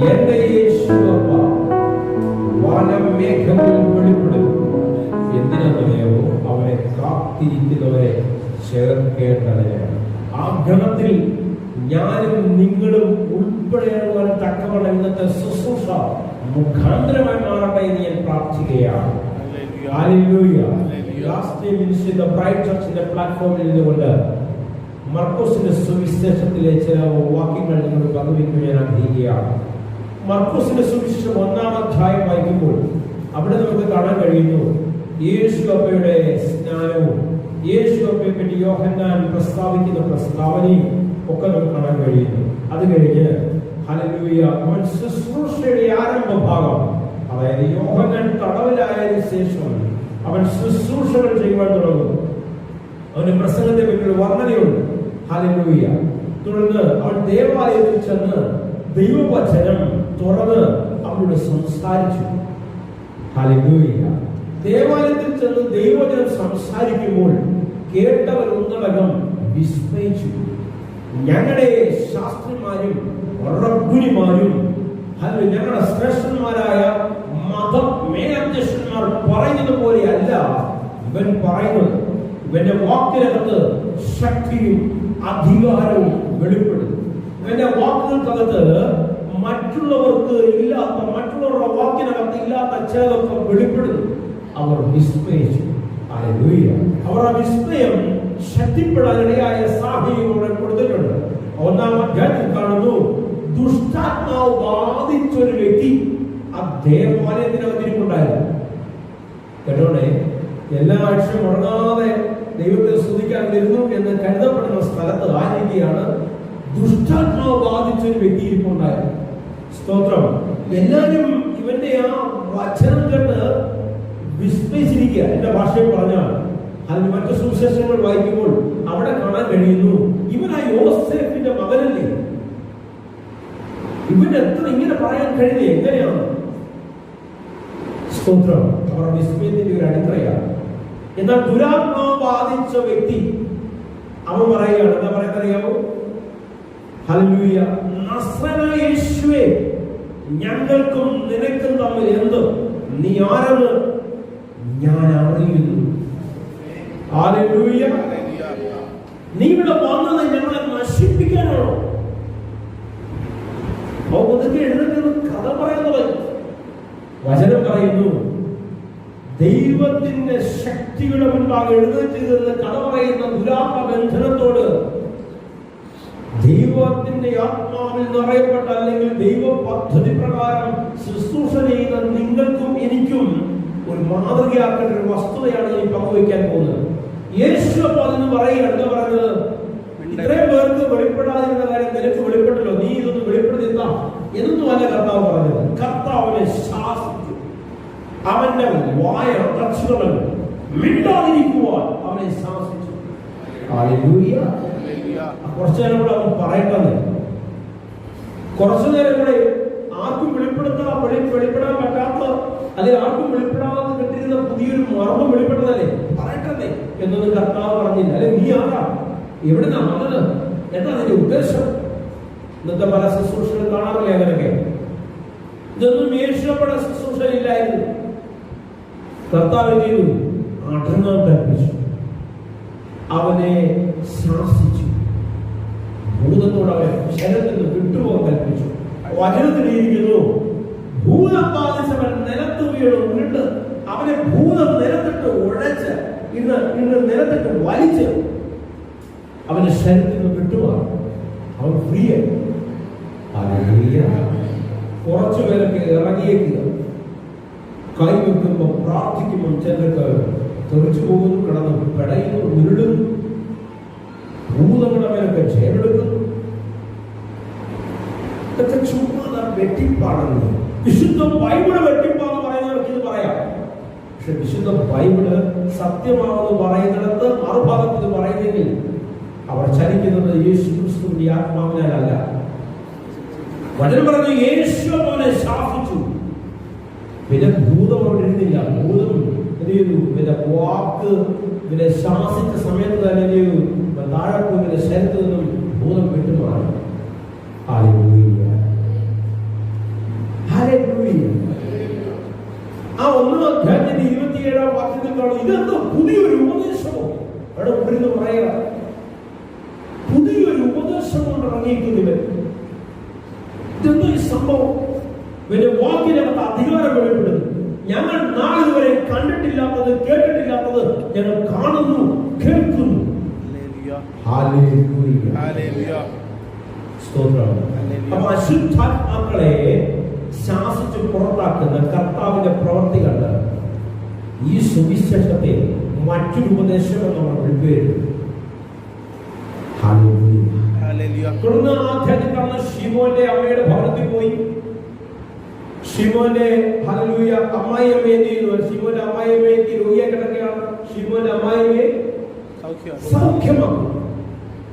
എന്റെ യേശുവപ്പ വനമേഘങ്ങളിൽ വെളിപ്പെടും. എന്തിനാണെന്നറിയാമോ? അവനെ കാത്തിരിക്കുന്നവരെ ചേർക്കേണ്ടതിന്. ആ ഗണത്തിൽ ഞാനും നിങ്ങളും ഉൾപ്പെടേണ്ടുവാൻ തക്കവണ്ണം ഇന്നത്തെ ശുശ്രൂഷ മുഖാന്തരമായി മാറട്ടെ എന്ന് ഞാൻ പ്രാർത്ഥിക്കുകയാണ്. പ്ലാറ്റ്ഫോമിൽ നിന്നുകൊണ്ട് മർക്കോസിന്റെ സുവിശേഷത്തിലെ ചില വാക്യങ്ങൾ നിങ്ങൾ പങ്കുവയ്ക്കാൻ ഞാൻ ആഗ്രഹിക്കുകയാണ്. മർക്കോസിന്റെ സുവിശേഷം 1-ാം അധ്യായം വായിക്കുമ്പോൾ അവിടെ നമുക്ക് കാണാൻ കഴിയുന്നു യേശുവപ്പയുടെ സ്നാനവും യേശുവപ്പയെ പറ്റി യോഹന്നാൻ പ്രസ്താവിക്കുന്ന പ്രസ്താവനയും ഒക്കെ നമുക്ക് കാണാൻ കഴിയുന്നു. അത് കഴിഞ്ഞ് ഹല്ലേലൂയ അവൻ ശുശ്രൂഷയുടെ ആരംഭ ഭാഗം, അതായത് യോഹന്നാൻ തടവിലായതിനു ശേഷം അവൻ ശുശ്രൂഷകൾ ചെയ്യുവാൻ തുടങ്ങും. അവന്റെ പ്രസംഗത്തെ പറ്റിയുള്ള വർണ്ണനയുണ്ട്. ഹല്ലേലൂയ. തുടർന്ന് അവൻ ദേവാലയത്തിൽ ചെന്ന് ദൈവവചനം തുറന്ന് അവരോട് സംസാരിച്ചു. ഹല്ലേലൂയ. ദേവാലയത്തിൽ ചെന്ന് ദൈവവചനം സംസാരിക്കുമ്പോൾ കേട്ടവർ ഒന്നടങ്കം വിസ്മയിച്ചു. ഞങ്ങളുടെ ശാസ്ത്രിമാരും റബ്ബിനിമാരും ഞങ്ങളുടെ ശ്രേഷ്ഠന്മാരായ മത മേലധ്യക്ഷന്മാർ പറയുന്നത് പോലെയല്ല ഇവൻ പറയുന്നത്. ഇവന്റെ വാക്കിനകത്ത് ശക്തിയും അധികാരവും വെളിപ്പെടുന്നു. ഇവന്റെ വാക്കുകൾക്കകത്ത് മറ്റുള്ളവർക്ക് ഇല്ലാത്ത, മറ്റുള്ളവരുടെ വാക്കിനകത്ത് ഇല്ലാത്ത ചിലതൊക്കെ വെളിപ്പെടുന്നു. അവർ വിസ്മയിച്ചു. ഹല്ലേലൂയ. അവർ ആ വിസ്മയം ശക്തിപ്പെടാനിടയായ സാഹചര്യം അവിടെ കൊടുത്തിട്ടുണ്ട്. 1-ാം അധ്യായത്തിൽ കാണുന്നു ദുഷ്ടാത്മാവ് ബാധിച്ചൊരു വ്യക്തി ആ ദേവാലയത്തിനകത്തിരിപ്പുണ്ടായിരുന്നു. കേട്ടോടെ, എല്ലാ ആഴ്ചയും മുടങ്ങാതെ ദൈവത്തെ സ്തുതിക്കാൻ വരുന്നു എന്ന് കരുതപ്പെടുന്ന സ്ഥലത്ത് ആയിരിക്കുകയാണ് ദുഷ്ടാത്മാവ് ബാധിച്ചൊരു വ്യക്തി ഇരിപ്പുണ്ടായിരുന്നു. സ്തോത്രം. എല്ലാവരും ഇവന്റെ ആ വചനം കേട്ട് വിസ്മയിച്ചിരിക്കുക. എന്റെ ഭാഷയിൽ പറഞ്ഞാൽ അതിന് മറ്റു സുവിശേഷങ്ങൾ വായിക്കുമ്പോൾ അവിടെ കാണാൻ കഴിയുന്നു ഇവൻ ആ യോസേഫിന്റെ മകനല്ലേ, ഇവന് എത്ര ഇങ്ങനെ പറയാൻ കഴിയുന്നത് എങ്ങനെയാണ്? സ്തോത്രം. അവർ വിസ്മയത്തിന്റെ ഒരു അടിത്തറയാണ്. എന്നാൽ ദുരാത്മാവ് ബാധിച്ച വ്യക്തി അവൻ പറയുകയാണ്, എന്താ പറയുന്നറിയാമോ? ഹല്ലേലൂയ. നസ്രയനായ യേശുവേ, ഞങ്ങൾക്കും നിനക്കും തമ്മിൽ എന്ത്? നീ ആരെന്ന് ഞാൻ അറിയുന്നു. ഹല്ലേലൂയ. നീ ഇവിടെ വന്നത് ഞങ്ങളെ നശിപ്പിക്കാനാണോ? എഴുതുന്നത് കഥ പറയുന്നത് വചനം പറയുന്നു. ദൈവത്തിന്റെ ശക്തിയുടെ മുൻപാകെ എഴുന്നേറ്റ് കഥ പറയുന്ന ദുരാത്മ ബന്ധനത്തോട് ദൈവത്തിന്റെ ആത്മാവിൽ നിറയപ്പെട്ട, അല്ലെങ്കിൽ ദൈവ പദ്ധതി പ്രകാരം ശുശ്രൂഷ ചെയ്യുന്ന നിങ്ങൾക്കും എനിക്കും ഒരു മാതൃകയാക്കേണ്ട ഒരു വസ്തുതയാണ് ഈ പങ്കുവയ്ക്കാൻ പോകുന്നത്. യേശു എന്ന് പറയുക എന്താ പറയുന്നത്? ഇത്രയും പേർക്ക് വെളിപ്പെടാതിരുന്ന കാര്യം നിനക്ക് വെളിപ്പെട്ടല്ലോ, നീ ഇതൊന്ന് വെളിപ്പെടുത്തിത്താ എന്നൊന്നും അല്ല കർത്താവ് പറഞ്ഞത്. കർത്താവിനെ ശാസിച്ചു. അവന്റെ വായ അടച്ചുകൾ മിണ്ടാതിരിക്കുവാൻ അവനെ ശാസിച്ചു. ഹല്ലേലൂയ. കുറച്ചു നേരം കൂടെ അവൻ പറയട്ടെ. കുറച്ചു നേരം കൂടെ ആർക്കും വെളിപ്പെടാൻ പറ്റാത്ത, അല്ലെങ്കിൽ ആർക്കും വെളിപ്പെടാതെ കിട്ടിയിരുന്ന പുതിയൊരു മർമ്മം വെളിപ്പെട്ടതല്ലേ, പറയട്ടെ എന്നൊന്നും കർത്താവ് പറഞ്ഞില്ല. അല്ലെ, നീ ആരാ, എവിടുന്നാ വന്നത്, എന്താ അതിന്റെ ഉദ്ദേശം? ഇന്നത്തെ പല ശുശ്രൂഷകൾ കാണാറില്ലേ അങ്ങനെയൊക്കെ? ഇതൊന്നും യേശുവപ്പയുടെ ശുശ്രൂഷയില്ലായിരുന്നു. കർത്താവ് ചെയ്തു, അടങ്ങാൻ കൽപ്പിച്ചു, അവനെ ശാസിച്ചു, ഭൂതത്തോട് അവനെ ശരീരത്തിൽ നിന്ന് വിട്ടുപോകാൻ കൽപ്പിച്ചു. വചനത്തിലിരിക്കുന്നു, ഭൂതം ബാധിച്ചവൻ നിലത്ത് വീണ് ഉരുണ്ട് അവനെ ഭൂതം നിലത്തിട്ട് ഉഴച്ച് ഇന്ന് നിലത്തിട്ട് വലിച്ച് അവന്റെ ശരീരത്തിൽ നിന്ന് വിട്ടുമാറും. അവൻ ഫ്രീ ആയി. കുറച്ചുപേരൊക്കെ ഇറങ്ങിയേക്കുക. കൈവെക്കുമ്പോൾ പ്രാർത്ഥിക്കുമ്പോൾ ചിലർക്ക് തെറിച്ചു പോകുന്നു, കിടന്ന് പെടയുന്നു, ഉരുളുന്നു, ഭൂതങ്ങളുടെ മേലൊക്കെ ജയമെടുക്കുന്നു. ഇതൊക്കെ ചുമ്മാ വെട്ടിപ്പാണെന്ന്. വിശുദ്ധ ബൈബിള് വെട്ടിപ്പാന്ന് പറയുന്നവർക്ക് ഇത് പറയാം. പക്ഷെ വിശുദ്ധ ബൈബിള് സത്യമാണെന്ന് പറയുന്നിടത്ത് മറുഭാഗത്ത് പറയുന്നെങ്കിൽ അവർ ചലിക്കുന്നത് യേശു ക്രിസ്തുവിന്റെ ആത്മാവിനാലല്ല. വചനം പറഞ്ഞു യേശു അവനെ ശാസിച്ചു. പിന്നെ ഭൂതം അവിടെ ഇരുന്നില്ല. ഭൂതം എന്ത് ചെയ്തു? പിന്നെ വാക്ക് പിന്നെ ശാസിച്ച സമയത്ത് തന്നെ എന്ത് ചെയ്തു? താഴെപ്പോയി ശരീരത്തിൽ നിന്നും ഭൂതം വിട്ടുമാറി. 57 വാക്യത്തിൽ കാണും, ഇതെന്തോ പുതിയൊരു ഉപദേശമോ? അവിടെ പുരിന്ന് പറയുക, പുതിയൊരു ഉപദേശം കൊണ്ട് ഇറങ്ങിയിരിക്കുന്നവൻ. ഇതെന്തോ ഈ സംഭവം? ഇവന്റെ വാക്കിനകത്ത് അധികാരം വെളിപ്പെടുന്നു. ഞങ്ങൾ നാളിതുവരെ കണ്ടിട്ടില്ലാത്തത്, കേട്ടിട്ടില്ലാത്തത് ഞങ്ങൾ കാണുന്നു, കേൾക്കുന്നു. അപ്പൊ അശുദ്ധാത്മാക്കളെ ശാസിച്ച് പുറത്താക്കുന്ന കർത്താവിന്റെ പ്രവൃത്തി കണ്ട് ഈ സുവിശേഷത്തെ മറ്റൊരു ഉപദേശം എന്ന് നമ്മൾ വിളിക്കുകയും തുടർന്ന് ആദ്യത്തിൽ കാണുന്ന ശിമോന്റെ അമ്മയുടെ ഭവനത്തിൽ പോയി. ശിമോന്റെ അമ്മായിയമ്മയെ എന്ത് ചെയ്യുന്നു? ശിമോന്റെ അമ്മായിയമ്മയ്ക്ക് രോഗിയെ കിടക്കുകയാണ്. ശിമോന്റെ അമ്മായിയമ്മയെ സൗഖ്യമാക്കുന്നു.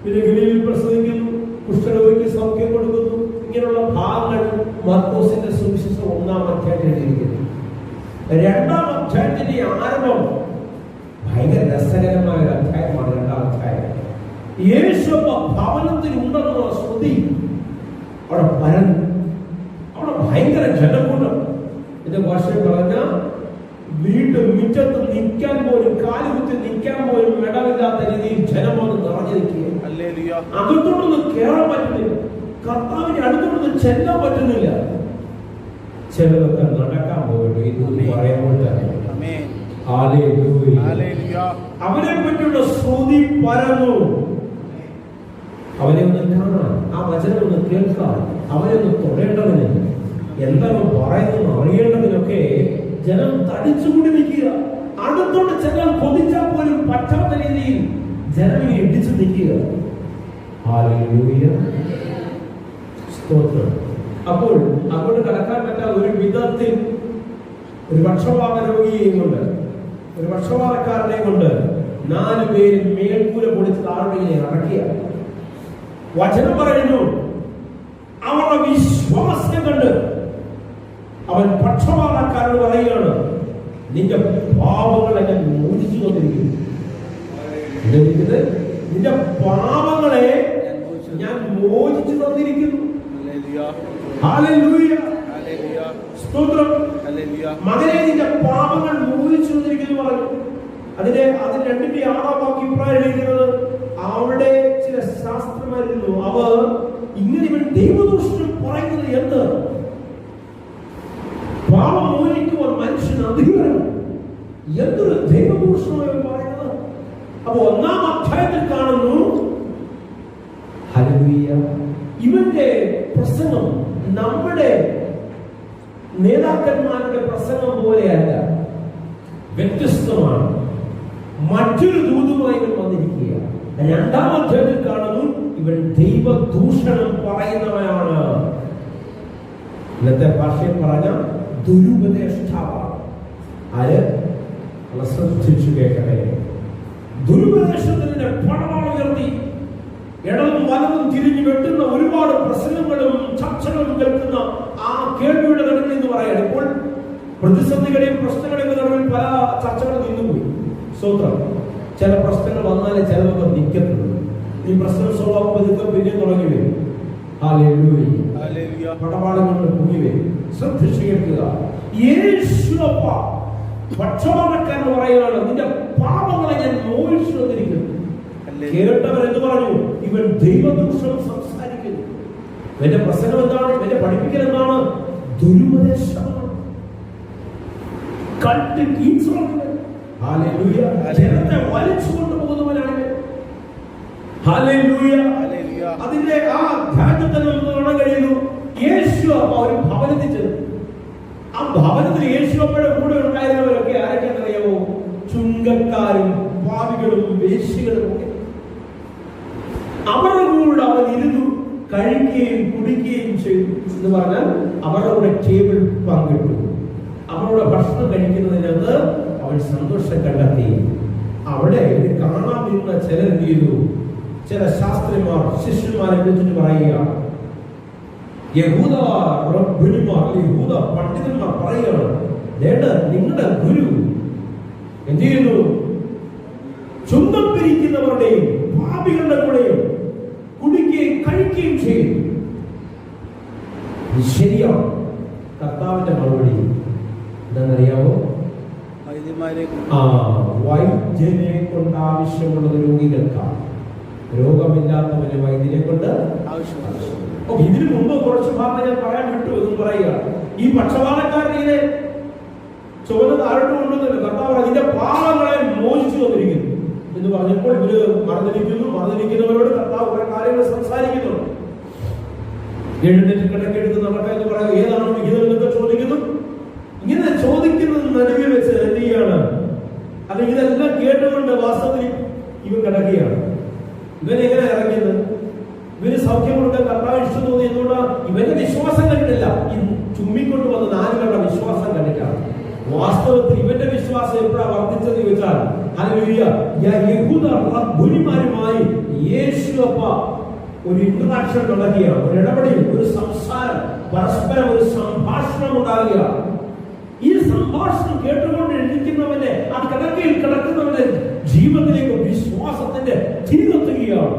പിന്നെ ഗലീലിൽ പ്രസവിക്കുന്നു, കുഷ്ഠരോഗിക്ക് സൗഖ്യം കൊടുക്കുന്നു. ഇങ്ങനെയുള്ള ഭാഗങ്ങൾ മർക്കോസിന്റെ സുവിശേഷം 1-ാം അധ്യായത്തിൽ എഴുതിയിരിക്കുന്നു. 2-ാം അധ്യായത്തിന്റെ ആരംഭം ഭയങ്കര രസകരമായ ഒരു അധ്യായമാണ്. 2-ാം അധ്യായം യേശു ഭവനത്തിൽ ഉണ്ടെന്നുള്ള ശ്രുതി അവിടെ പരന്നു. അവിടെ ഭയങ്കര ജനകൂട്ടം. എന്റെ ഭാഷയിൽ പറഞ്ഞ വീണ്ടും മുറ്റത്ത് നിൽക്കാൻ പോലും, കാലുകുത്തി നിൽക്കാൻ പോലും ഇടമില്ലാത്ത രീതിയിൽ ജനമാണ് നിറഞ്ഞു നിൽക്കുക. അകത്തോട്ടൊന്നും കേറാൻ പറ്റുന്നില്ല, കർത്താവിന്റെ അടുത്തോട്ടൊന്നും ചെല്ലാൻ പറ്റുന്നില്ല. ചിലതൊക്കെ നടക്കാൻ പോകട്ടെ, ഇത് പറയുമ്പോൾ തന്നെ അവനെ പറ്റിയുള്ള ശ്രുതി പരന്നു. അവനെ ഒന്ന് കാണാൻ, ആ വചനം ഒന്ന് കേൾക്കാൻ, അവനെ ഒന്ന് തൊടേണ്ടതിന്, എന്താണ് പറയുന്നത് അറിയേണ്ടതിനൊക്കെ ജനം തടിച്ചുകൂടി നിൽക്കുക. അടുത്തോട്ട് ചെല്ലാൻ കൊതിച്ചാൽ പോലും പറ്റാത്ത രീതിയിൽ ജനം ഇടിച്ചു നിൽക്കുക. അപ്പോൾ അങ്ങോട്ട് കടക്കാൻ പറ്റാത്ത ഒരു വിധത്തിൽ ഒരു പക്ഷപാത രോഗിയെയും കൊണ്ട്, ഒരു പക്ഷപാതക്കാരനെയും കൊണ്ട് 4 പേര് മേൽക്കൂര പൊളിച്ച് താഴെ ഇറക്കിയ വചനം പറയുന്നു. അവരുടെ വിശ്വാസം കണ്ട് അവൻ പക്ഷപാതക്കാരൻ പറയുകയാണ്, നിന്റെ പാപങ്ങളെ ഞാൻ മോചിച്ചു തന്നിരിക്കുന്നു. നിന്റെ പാപങ്ങളെ ഞാൻ മോചിച്ചു തന്നിരിക്കുന്നു. മകനെ നിന്റെ പാപങ്ങൾ മോചിച്ചു തന്നിരിക്കുന്നു പറഞ്ഞു. അതിന്റെ 2-ാം വാക്യം എഴുതിയത് അവിടെ ചില ശാസ്ത്രമായിരുന്നു. അവർ ഇങ്ങനെ ഇവൻ ദൈവദൂഷണം പറയുന്നത് എന്ത്? പാപം മോചിക്കുവാൻ മനുഷ്യന് അധികാരം, എന്തൊരു ദൈവദൂഷണമായി പറയുന്നത്. അപ്പൊ 1-ാം അധ്യായത്തിൽ കാണുന്നു, ഇവന്റെ പ്രസംഗം നമ്മുടെ നേതാക്കന്മാരുടെ പ്രസംഗം പോലെയല്ല, വ്യത്യസ്തമാണ്. മറ്റൊരു ദൂതുമായി ഇവൻ വന്നിരിക്കുക. 2-ാം അധ്യായത്തിൽ കാണുന്നു, ഇവൻ ദൈവദൂഷണം പറയുന്നവനാണ്. ഇന്നത്തെ ഭാഷയിൽ പറഞ്ഞ ദുരുപദേഷ്ടാവാണ്. ആര്? ശ്രദ്ധിച്ചു കേൾക്കട്ടെ. ദുരുപദേശത്തിന്റെ പടവാൾ ഉയർത്തി ഇടതും വലതും തിരിഞ്ഞു വെട്ടുന്ന ഒരുപാട് പ്രസംഗങ്ങളും ചർച്ചകളും കേൾക്കുന്ന ആ കേൾവിയുടെ നടുവിൽ എന്ന് പറയാണ്. ഇപ്പോൾ പ്രതിസന്ധികളെയും പ്രശ്നങ്ങളെയും നടുവിൽ പല ചർച്ചകളും നിന്നുപോയി. സ്വത്രം ചില പ്രശ്നങ്ങൾ വന്നാലേ ചിലതൊക്കെ നിൽക്കത്തുള്ളൂ. ഈ പ്രശ്നം സ്വഭാവം പിന്നെ തുടങ്ങി വരും. പടവാളം കൊണ്ട് പൊങ്ങി വരും. ശ്രദ്ധിച്ചു കേൾക്കുക. യേശുവപ്പ പക്ഷപാതക്കാരൻ പറയുകയാണ്, നിന്റെ പാപങ്ങളെ ഞാൻ മോചിച്ചു തന്നിരിക്കുന്നു. കേട്ടവർ എന്ന് പറഞ്ഞു, ഇവൻ ദൈവദൂഷണം സംസാരിക്കുന്നു. ഇവന്റെ പ്രസംഗം എന്താണ്? ഇവന്റെ പഠിപ്പിക്കൽ എന്താണ്? ദുരുപദേശമാണ്. ജനത്തെ വലിച്ചു കൊണ്ടുപോകുന്നവനാണ്. അതിന്റെ ആ ധ്യാനത്തിൽ നമുക്ക് കാണാൻ കഴിയുന്നു. യേശു ഒരു ഭവനത്തിൽ ചെന്നു. ആ ഭവനത്തിൽ യേശുവപ്പയുടെ കൂടെ ഉണ്ടായിരുന്നവരൊക്കെ ആരൊക്കെയെന്നറിയാമോ? ചുങ്കക്കാരും പാപികളും വേശ്യകളും ഒക്കെ. അവരുടെ കൂടെ അവൻ ഇരുന്നു കഴിക്കുകയും കുടിക്കുകയും ചെയ്തു എന്ന് പറഞ്ഞാൽ അവരുടെ കൂടെ ടേബിൾ പങ്കിട്ടു. അവരുടെ ഭക്ഷണം കഴിക്കുന്നതിനകത്ത് അവൻ സന്തോഷം കണ്ടെത്തി. അവിടെ ഇത് കാണാൻ നിന്ന ചിലരെന്ത് ചെയ്തു? ചില ശാസ്ത്രിമാർ ശിഷ്യന്മാരെ വിളിച്ചിട്ട് പറയുക, യഹൂദ പണ്ഡിതന്മാർ പറയുകയാണ്, നിങ്ങളുടെ ഗുരു എന്ത് ചെയ്യുന്നു? ചുങ്കം പിരിക്കുന്നവരുടെയും പാപികളുടെ കൂടെയും കുടിക്കുകയും കഴിക്കുകയും ചെയ്യും. ശരിയാണ്. കർത്താവിന്റെ മറുപടി എന്താണെന്നറിയാമോ? വൈദ്യനെ കൊണ്ട് ആവശ്യമുള്ളത് രോഗികൾക്കാണ്, രോഗമില്ലാത്തവന് വൈദ്യനെ കൊണ്ട് ആവശ്യമാണ്. ഇതിനു മുമ്പ് കുറച്ച് ഭാഗം ഞാൻ പറയാൻ വിട്ടു എന്ന് പറയുക. ഈ പക്ഷപാതക്കാരനെ ചുവന്ന താഴോട്ട് കൊണ്ടുവന്നില്ല. കർത്താവ് അതിന്റെ പാപങ്ങളെ മോചിച്ചു വന്നിരിക്കുന്നു എന്ന് പറഞ്ഞപ്പോൾ ഇവര് മറന്നിരിക്കുന്നവരോട് കർത്താവ് കുറെ കാര്യങ്ങൾ സംസാരിക്കുന്നുണ്ട്. എഴുന്നേറ്റ് കിടക്കെടുത്ത് നടക്കുക എന്ന് പറയുക, ഏതാണോ വിഹിതം എന്നൊക്കെ ചോദിക്കുന്നു. ഇങ്ങനെ ചോദിക്കുന്നത് നടുവിൽ വെച്ച് എന്ത് ചെയ്യാണ്? അല്ലെങ്കിൽ ഇതെല്ലാം കേട്ടുകൊണ്ട് വാസ്തവത്തിൽ ഇവൻ കിടക്കുകയാണ്. ഇവനെങ്ങനെ ഇറങ്ങിയത്? ഇവന് സൗഖ്യം കൊടുക്കാൻ കർത്താവ് ഇഷ്ടം തോന്നി എന്നുള്ള ഇവന്റെ വിശ്വാസം കണ്ടിട്ടില്ല. ഈ ചുമ്മിക്കൊണ്ട് വന്ന നാലുകളുടെ വിശ്വാസം കണ്ടിട്ടാണ്. വാസ്തവത്തിൽ ഇവന്റെ വിശ്വാസം എപ്പോഴാണ് വർദ്ധിച്ചത് ചോദിച്ചാൽ, യഹൂദ റബ്ബുനിമാരുമായി യേശു അപ്പ ഒരു ഇന്ററാക്ഷൻ നടക്കുകയാണ്, ഒരു ഇടപെടൽ, ഒരു സംസാരം, പരസ്പരം ഒരു സംഭാഷണം ഉണ്ടാകുകയാണ്. ഈ സംഭാഷണം കേട്ടുകൊണ്ട് ഇരിക്കുന്നവന്റെ ആ കിടക്കയിൽ കിടക്കുന്നവന്റെ ജീവിതത്തിലേക്ക് വിശ്വാസത്തിന്റെ തിരികെത്തുകയാണ്.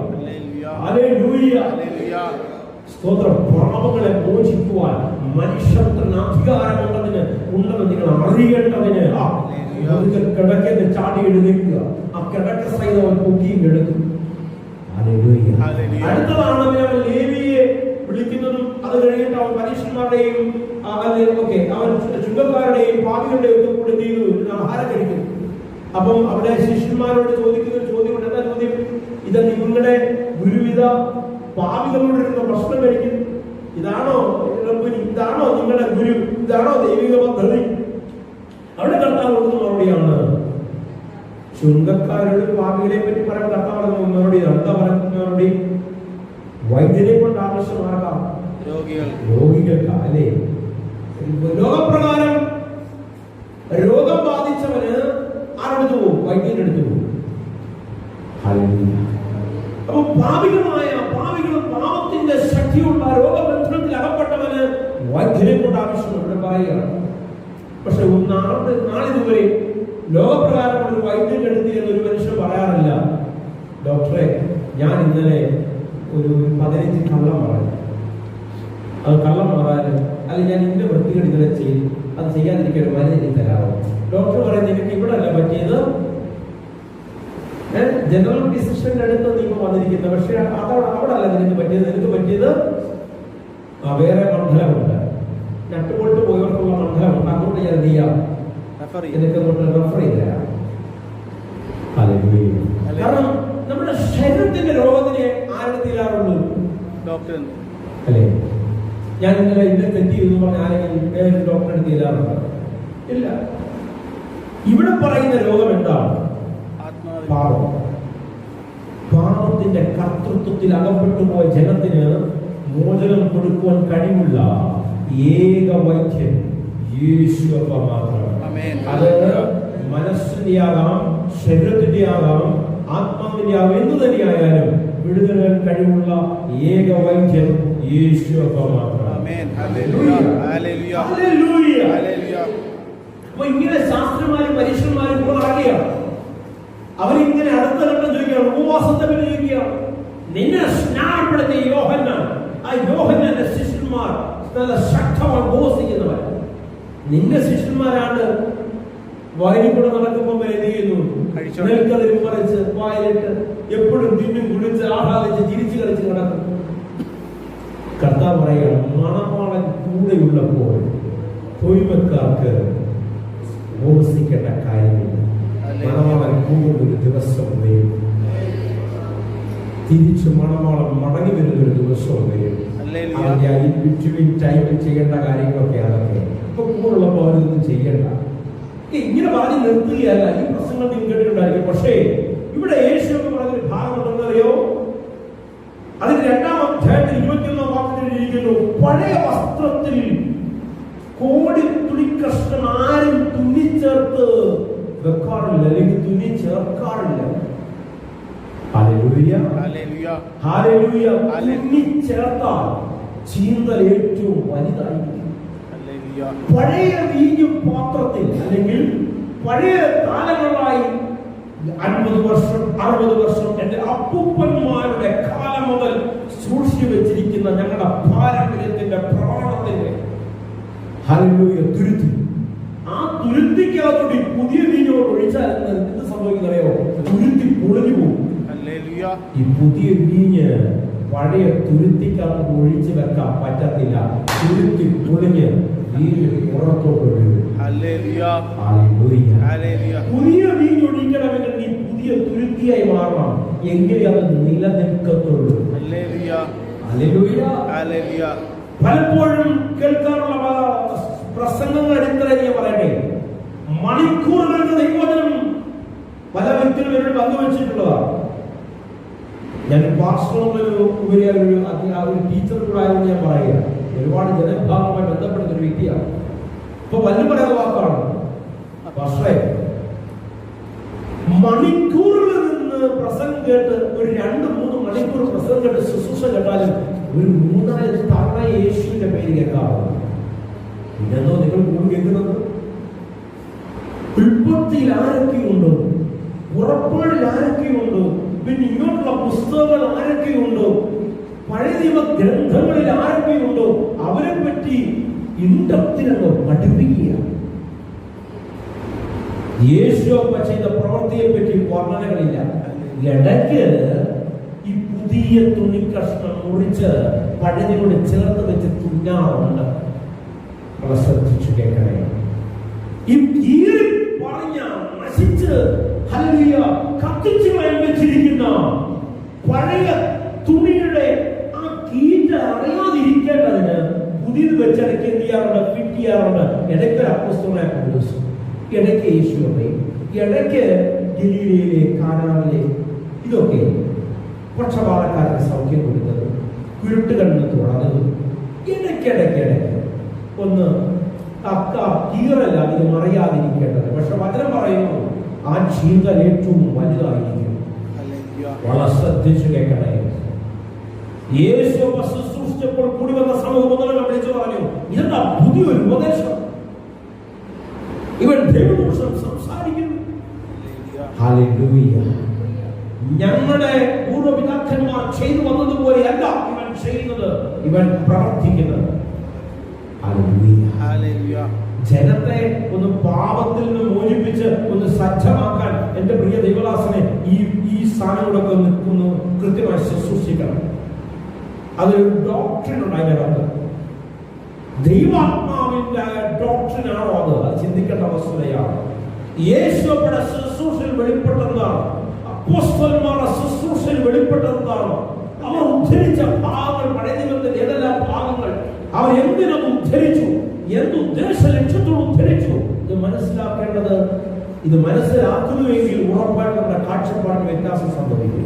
സ്തോത്രം. പാപങ്ങളെ മോചിക്കുവാൻ മനുഷ്യത്തിന് ഉണ്ടെന്ന് നിങ്ങൾ അറിയേണ്ടതിന് കിടക്കെന്ന് ചാടി എഴുന്നേൽക്കുക. ആ കിടക്ക സഹിതം പൊക്കിയും എടുക്കും. അടുത്തതാണ് ലേവിയെ വിളിക്കുന്നതും അത് കഴിഞ്ഞിട്ട് അവൻ പരീക്ഷന്മാരുടെയും അവൻ ചുങ്കക്കാരുടെയും പാപികളുടെയും ഒക്കെ കൂടെ ചെയ്തു ആഹാരം കഴിക്കുന്നു. അപ്പം അവിടെ ശിഷ്യന്മാരോട് ചോദിക്കുന്ന ഒരു ചോദ്യമുണ്ട്. എന്താ ചോദ്യം? ഇത് നിങ്ങളുടെ ഗുരുവിധ പാപികളോടിരുന്ന ഭക്ഷണം കഴിക്കും, ഇതാണോ നിങ്ങളുടെ ഗുരു, ഇതാണോ ദൈവിക പദ്ധതി? അവിടെ കർത്താവ് കൊടുക്കുന്ന മറുപടിയാണ്. ചുങ്കക്കാരോട് പാപികളെ പറ്റി പറയാൻ കർത്താവ് മറുപടി എന്താ പറയുന്ന മറുപടി? വൈദ്യരെ കൊണ്ട് ആവശ്യമാകാം രോഗികൾക്ക്. അല്ലേ? ലോകപ്രകാരം രോഗം ബാധിച്ചവന് ആരെടുത്തു പോകും? വൈദ്യന്റെ അടുത്ത് പോകും. അപ്പൊ പാപികളും പാപത്തിന്റെ ശക്തിയുള്ള രോഗബന്ധനത്തിൽ അകപ്പെട്ടവന് വൈദ്യരെ കൊണ്ട് ആവശ്യമുണ്ട് പറയുകയാണ്. പക്ഷെ നാളിതുവരെ ലോകപ്രകാരം ഒരു വൈദ്യന്റെ അടുത്ത് എന്നൊരു മനുഷ്യൻ പറയാറില്ല, ഡോക്ടറെ ഞാൻ ഇന്നലെ ഒരു 15 കള്ളം പറയാം, അത് കള്ളം പറയാനും അല്ലെങ്കിൽ ഞാൻ ഇന്ന വൃത്തികൾ ഇന്നലെ ചെയ്തു, അത് ചെയ്യാതിരിക്കാൻ ഒരു മരുന്ന് എനിക്ക് തരാമോ? ഡോക്ടർ പറയുന്നത് എനിക്ക് ഇവിടെ അല്ല പറ്റിയത്, ജനറൽ ഫിസിഷ്യന്റെ അടുത്ത് നീ വന്നിരിക്കുന്നത്, പക്ഷെ അവിടെ അല്ല നിനക്ക് പറ്റിയത് വേറെ മണ്ഡലമുണ്ട്, നട്ടുപോട്ട് പോയവർക്കുള്ള മണ്ഡലമുണ്ട്, അങ്ങോട്ട് ഞാൻ എന്ത് ചെയ്യാം, നിനക്ക് അങ്ങോട്ട് റെഫർ ചെയ്ത് തരാം. കാരണം നമ്മുടെ ശരീരത്തിന്റെ രോഗത്തിനെ ആരുടെ തീരാറുള്ളൂ? ഡോക്ടർ അല്ലേ? ഞാൻ ഇന്നലെ തെറ്റി എന്ന് പറഞ്ഞ ആരെങ്കിലും ഡോക്ടറെ തീരാറുണ്ട്? ഇല്ല. ഇവിടെ പറയുന്ന രോഗം എന്താണ്? പാപം. പാപത്തിന്റെ കർത്തൃത്വത്തിൽ അകപ്പെട്ടു പോയ ജനത്തിന് മോചനം കൊടുക്കുവാൻ കഴിവുള്ള ഏക വൈദ്യൻ യേശുവപ്പ മാത്രം. അത് മനസ്സിന്റെ ആകാം, ശരീരത്തിന്റെ ആകാം, ആത്മാവിന്റെ ആകാം, എന്തു തന്നെയായാലും വിടുതൽ കഴിവുള്ള ഏക വൈദ്യൻ യേശുവപ്പ മാത്രം. അപ്പൊ ഇങ്ങനെ ശാസ്ത്രന്മാരും പരീക്ഷന്മാരും കൂടെ അറിയാം. അവരിങ്ങനെ അടുത്ത ഘട്ടം ചോദിക്കുകയാണ്, ഉപവാസത്തെ പറ്റി ചോദിക്കുകയാണ്. നിന്നെ സ്നാനപ്പെടുത്തിയ യോഹന്നാൻ, ആ യോഹന്നാന്റെ ശിഷ്യന്മാർ നല്ല ശക്തമായി ഉപവസിക്കുന്നവർ. നിന്റെ ശിഷ്യന്മാരാണ് വയലിൽ കൂടെ നടക്കുമ്പോൾ എന്ത് ചെയ്യുന്നു? നെൽക്കതിരും മറിച്ച് വായിലിട്ട് എപ്പോഴും തിന്നും കുളിച്ച് ആഹ്ലാദിച്ച് ചിരിച്ചു കളിച്ച് നടക്കും. കർത്താവ് പറയുകയാണ്, മണവാളൻ കൂടെയുള്ളപ്പോൾ തൊഴിൽക്കാർക്ക് ഉപവസിക്കേണ്ട കാര്യമില്ല. മണവാളൻ കൂടുന്നൊരു ദിവസം വരും, തിരിച്ച് മണവാളൻ മടങ്ങി വരുന്നൊരു ദിവസവും വരും. അതിന്റെ ബിറ്റ്വീൻ ടൈമിൽ ചെയ്യേണ്ട കാര്യങ്ങളൊക്കെ അതൊക്കെ ഇപ്പൊ കൂടുള്ളപ്പോൾ അവരൊന്നും ചെയ്യണ്ട. ഇങ്ങനെ പറഞ്ഞ് നിർത്തുകയല്ല. ഈ പ്രശ്നങ്ങൾ നിങ്ങൾ കേട്ടിട്ടുണ്ടായിരിക്കും. പക്ഷേ ഇവിടെ യേശു എന്ന് പറഞ്ഞൊരു ഭാഗം ഉണ്ടെന്നറിയോ? അതിന് 2-ാം അധ്യായത്തിൽ 21-ാം വാക്യത്തിൽ ഇരിക്കുന്നു, പഴയ വസ്ത്രത്തിൽ കോടി തുണി കഷ്ണം ആരും തുന്നിച്ചേർത്ത് വെക്കാറില്ല, അല്ലെങ്കിൽ തുന്നി ചേർക്കാറില്ല. തുന്നിച്ചേർത്താൽ ചീന്തൽ ഏറ്റവും വലുതായിരിക്കും. പഴയ വീഞ്ഞു പാത്രത്തിൽ അല്ലെങ്കിൽ പഴയ കാലങ്ങളായി 50 വർഷം 60 വർഷം എന്റെ അപ്പൂപ്പന്മാരുടെ കാലം മുതൽ സൂക്ഷിച്ചു വെച്ചിരിക്കുന്ന ഞങ്ങളുടെ പാരമ്പര്യത്തിന്റെ പ്രമാണത്തിന്റെ തുരുത്തി ആ തുരുത്തിക്കകത്തോട്ട് ഈ പുതിയ വീഞ്ഞോട് ഒഴിച്ചാൽ എന്ത് സംഭവിക്കുന്നറിയോ? തുരുത്തി പൊളിഞ്ഞു പോകും. ഈ പുതിയ വീഞ്ഞ് പഴയ തുരുത്തിക്കകത്ത് ഒഴിച്ചു വെക്കാൻ പറ്റത്തില്ല. തുരുത്തി പൊളിഞ്ഞ് വീഞ്ഞ് പുറത്തോട്ട് ഒഴുകും. പുതിയ വീഞ്ഞ് ഒഴിക്കണമെങ്കിൽ നീ പുതിയ തുരുത്തിയായി മാറണം. എങ്കിലേ അത് നിലനിൽക്കത്തുള്ളൂ. പലപ്പോഴും കേൾക്കാറുള്ള പ്രസംഗങ്ങൾ അടിത്തറ പറയട്ടെ, മണിക്കൂറുകളുടെ ദൈവവചനം പല വ്യക്തികളും എന്നോട് പങ്കുവച്ചിട്ടുള്ളതാണ്. ഞാൻ പാസ്റ്ററുകളിൽ ഉപരിയായ ഒരു ടീച്ചർ കൂടെ ആയിരുന്നു ഞാൻ പറയുക. ഒരുപാട് ജനവിഭാഗവുമായി ബന്ധപ്പെടുന്ന ഒരു വ്യക്തിയാണ്. ഇപ്പൊ വല്ല പറയുന്ന വാക്കാണ്, പാസ്റ്ററെ, മണിക്കൂറുകളിൽ നിന്ന് പ്രസംഗം കേട്ട് ഒരു 2-3 മണിക്കൂർ പ്രസംഗം കേട്ട് ശുശ്രൂഷ കേട്ടാലും ഒരു 3-4 തവണ യേശുവിന്റെ പേര് കേൾക്കാറുണ്ട്. പിന്നെന്തോ നിങ്ങൾ കൂടുതൽ കേൾക്കുന്നത്? ഉൽപ്പത്തിയിൽ ആരൊക്കെയുണ്ടോ, പുറപ്പാടിൽ ആരൊക്കെയുണ്ടോ, പിന്നെ ഇങ്ങോട്ടുള്ള പുസ്തകങ്ങൾ ആരൊക്കെയുണ്ടോ, പഴയ നിയമ ഗ്രന്ഥങ്ങളിൽ ആരൊക്കെയുണ്ടോ അവരെ പറ്റി ഇൻഡപ്തിനോ പഠിപ്പിക്കുക. യേശുവപ്പ ചെയ്ത പ്രവൃത്തിയെ പറ്റി വർണ്ണനകളില്ല. ഇടയ്ക്ക് ഈ പുതിയ തുണി കഷ്ണം മുറിച്ച് പഴയതിനോട് ചേർത്ത് വെച്ച് തുന്നാറുണ്ട്. ശ്രദ്ധിച്ചു കേൾക്കണേ. ഈ കീറി പറഞ്ഞ നശിച്ച് കത്തിച്ചു വെച്ചിരിക്കുന്ന പഴയ തുണിയുടെ ആ കീറ്റ അറിയാതിരിക്കേണ്ടതിന് പുതിയത് വെച്ചിടയ്ക്ക് എന്ത് ചെയ്യാറുണ്ട്? ഫിറ്റ് ചെയ്യാറുണ്ട്. ഇടയ്ക്ക് അപ്പോസ്തലനായ പൗലോസ്, ഇടയ്ക്ക് യേശുവേ, ഇടയ്ക്ക് ഗലീലയിലെ കാനാവിലെ, ഇതൊക്കെ പക്ഷപാതക്കാർക്ക് സൗഖ്യം കൊടുത്തത്, കുരുട്ടുകണ്ണ് തുറന്നതും ഇടയ്ക്കിടയ്ക്ക് ഒന്ന് കീറല്ല ഇത് മറിയാതിരിക്കേണ്ടത്. പക്ഷെ വചനം പറയുന്നു ആ ചീന്തൽ ഏറ്റവും വലുതായിരിക്കും. വളരെ ശ്രദ്ധിച്ചു കേൾക്കണേ. യേശു ശുശ്രൂഷിച്ചപ്പോൾ കൂടി വന്ന സമൂഹം വിളിച്ചു പറഞ്ഞു, ഇതെന്താ പുതിയൊരു ഉപദേശം, ഇവൻ ദൈവദൂഷണം സംസാരിക്കുന്നു. ഞങ്ങളുടെ പൂർവ്വപിതാക്കന്മാർ ചെയ്തു വന്നതുപോലെയല്ല ഇവൻ ചെയ്യുന്നത്, ഇവൻ പ്രവർത്തിക്കുന്നത്. ജനത്തെ ഒന്ന് പാപത്തിൽ നിന്ന് മോചിപ്പിച്ച് ഒന്ന് സജ്ജമാക്കാൻ എന്റെ പ്രിയ ദൈവദാസനെ ഈ സ്ഥാനങ്ങളൊക്കെ ഒന്ന് കൃത്യമായി ശുശ്രൂഷിക്കണം. അതൊരു ഡോക്ട്രിൻ ഉണ്ട്. അതിനകത്ത് ദൈവാത്മാവിന്റെ ഡോക്ട്രിനാണോ അത് ചിന്തിക്കേണ്ട വസ്തുതയാണ്. യേശുവയുടെ ശുശ്രൂഷയിൽ വെളിപ്പെട്ടതാണ്, അപ്പോസ്തലന്മാരുടെ ശുശ്രൂഷയിൽ വെളിപ്പെട്ടതാണ്. അവർ ഉദ്ധരിച്ച ഭാഗങ്ങൾ, പഴയ നിയമത്തിന്റെ ഏതെല്ലാം ഭാഗങ്ങൾ അവർ എന്തിനത് ഉദ്ധരിച്ചു, എന്തുദ്ദേശ ലക്ഷ്യത്തോട് ഉദ്ധരിച്ചു, ഇത് മനസ്സിലാക്കേണ്ടത്. ഇത് മനസ്സിലാക്കുന്നുവെങ്കിൽ ഉറപ്പായിട്ട് നമ്മുടെ കാഴ്ചപ്പാടിന് വ്യത്യാസം സംഭവിക്കും.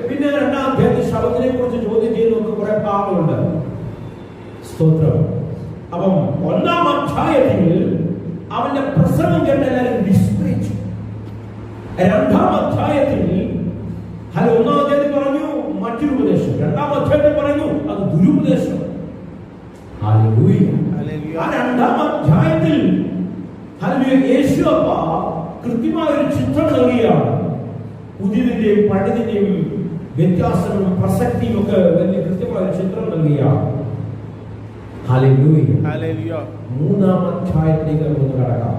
പിന്നെ 2-ാം അധ്യായത്തിൽ ശബത്തിനെ കുറിച്ച് ചോദ്യം ചെയ്തൊക്കെ കുറെ ഭാഗങ്ങളുണ്ട്. സ്തോത്രം. അപ്പം 1-ാം അധ്യായത്തിൽ അവന്റെ പ്രസംഗം കേട്ട് എല്ലാവരും വിസ്മയിച്ചു. 2-ാം അധ്യായത്തിൽ 1-ാം അധ്യായത്തിൽ പറഞ്ഞു മറ്റൊരു ഉപദേശം, 2-ാം അധ്യായത്തിൽ പറയുന്നു അത് ദുരുപദേശം. ആ 2-ാം അധ്യായത്തിൽ യേശുവപ്പ കൃത്യമായ ഒരു ചിത്രം നൽകിയാണ്. പുതിയതിന്റെയും പഴയതിന്റെയും വ്യത്യാസങ്ങളും പ്രസക്തിയും ഒക്കെ വലിയ കൃത്യമായ ഒരു ചിത്രം നൽകിയാണ്. 3-ാം അധ്യായത്തിലേക്ക് നമുക്ക് കടക്കാം.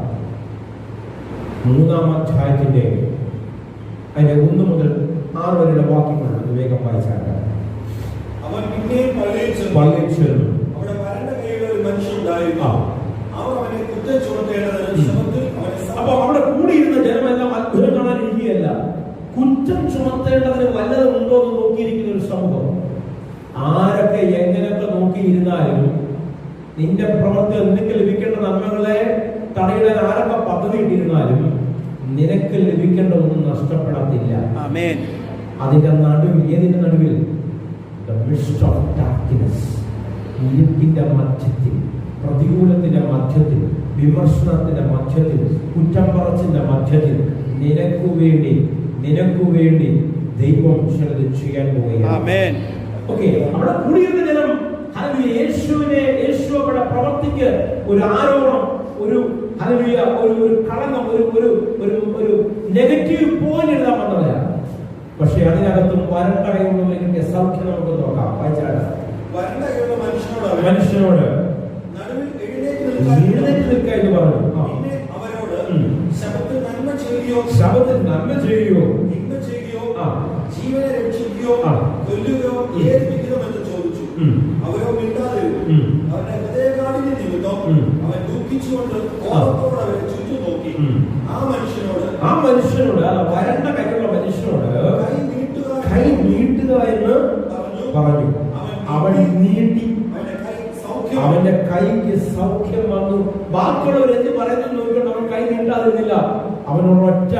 3-ാം അധ്യായത്തിന്റെ അതിന്റെ 1 മുതൽ 6 വരെയുള്ള വാക്യങ്ങൾ വേഗം വായിച്ചാക്കാം. അവൻ പിന്നെയും പള്ളിയിൽ ചെന്നു. അവിടെ വരണ്ട കൈയുള്ള ഒരു മനുഷ്യനുണ്ടായിരുന്നു. അവർ അവനെ കുറ്റം ചുമത്തേണ്ടതിന് ശബത്തിൽ അവനെ. അപ്പൊ അവിടെ കൂടിയിരുന്ന ജനമെല്ലാം അത്ഭുതം കാണാനിരിക്കുകയല്ല, കുറ്റം ചുമത്തേണ്ടതിന് വല്ലതും ഉണ്ടോ എന്ന് നോക്കിയിരിക്കുന്ന ഒരു സമൂഹം. ആരൊക്കെ എങ്ങനെയൊക്കെ നോക്കിയിരുന്നാലും നിന്റെ പ്രവൃത്തി നിനക്ക് ലഭിക്കേണ്ട നന്മകളെ തടയിടാൻ ആരൊക്കെ പദ്ധതി ഇട്ടിരുന്നാലും നിനക്ക് ലഭിക്കേണ്ട ഒന്നും നഷ്ടപ്പെടത്തില്ല. അതിന്റെ നടുവിൽ, ഏതിന്റെ നടുവിൽ? ഇരുട്ടിന്റെ മധ്യത്തിൽ, പ്രതികൂലത്തിന്റെ മധ്യത്തിൽ, വിമർശനത്തിന്റെ മധ്യത്തിൽ, കുറ്റം പറച്ചിന്റെ മധ്യത്തിൽ നിനക്കു വേണ്ടി ദൈവം ചിലത് ചെയ്യാൻ പോവുകയാണ്. അവിടെ കൂടിയിരുന്ന ജനം യേശുവിടെ പ്രവർത്തിക്ക് ഒരു ആരോപണം, ഒരു കളങ്കം, ഒരു നെഗറ്റീവ് പോയിന്റ് എഴുതാൻ വന്നവരാണ്. പക്ഷെ അതിനകത്തും വരണ്ടകയുള്ളവരെ കിട്ടിയ സൗഖ്യം നമുക്ക് നോക്കാം. വായിച്ചാണ് വരണ്ട കൈയുള്ള മനുഷ്യനോട് നടുവിൽ എഴുന്നേറ്റ് നിൽക്കുക എന്ന് പറഞ്ഞു. പിന്നെ അവരോട് ശബത്തിൽ നന്മ ചെയ്യുകയോ തിന്മ ചെയ്യുകയോ ജീവനെ രക്ഷിക്കുകയോ കൊല്ലുകയോ ഏത് വിഹിതമെന്ന് ചോദിച്ചു. അവരോ മിണ്ടാതിരുന്നു. അവരുടെ ഹൃദയകാഠിന്യ നിമിത്തം അവൻ ദുഃഖിച്ചുകൊണ്ട് ഓർമ്മത്തോടെ അവരെ ചുറ്റും നോക്കി. ആ മനുഷ്യനോട് വരണ്ട കൈയുള്ള മനുഷ്യനോട് കൈ നീട്ടുക എന്ന് പറഞ്ഞു. അവൻ നീട്ടി, അവന്റെ കൈക്ക് സൗഖ്യം വന്നു. ബാക്കിയുള്ളവർ എന്ത് പറയുന്നത് നോക്കിക്കൊണ്ട് അവൻ കൈ നീട്ടാതിരുന്നില്ല. അവനോട് ഒറ്റ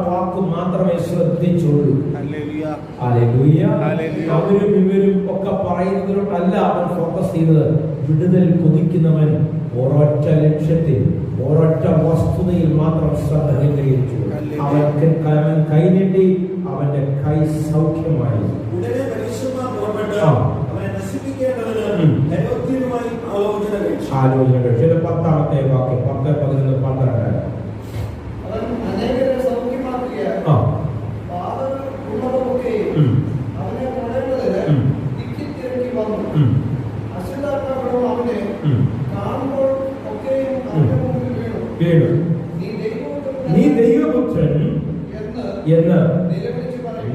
വാക്ക് മാത്രമേ ശ്രദ്ധിച്ചുള്ളൂ. അവരും ഇവരും ഒക്കെ പറയുന്നതിനോടല്ല അവൻ ഫോക്കസ് ചെയ്തത്. വിടുതൽ കൊതിക്കുന്നവൻ ഒരൊറ്റ ലക്ഷ്യത്തിൽ, ഒരൊറ്റ വസ്തുതയിൽ മാത്രം ശ്രദ്ധ കേന്ദ്രീകരിച്ചു. അവൻ കൈ നീട്ടി, അവന്റെ കൈ സൗഖ്യമായി. ആലോചന കഴിച്ചു. 10-ാമത്തെ വാക്യം 10, 11, 12. നീ ദൈവപുത്രൻ എന്ന്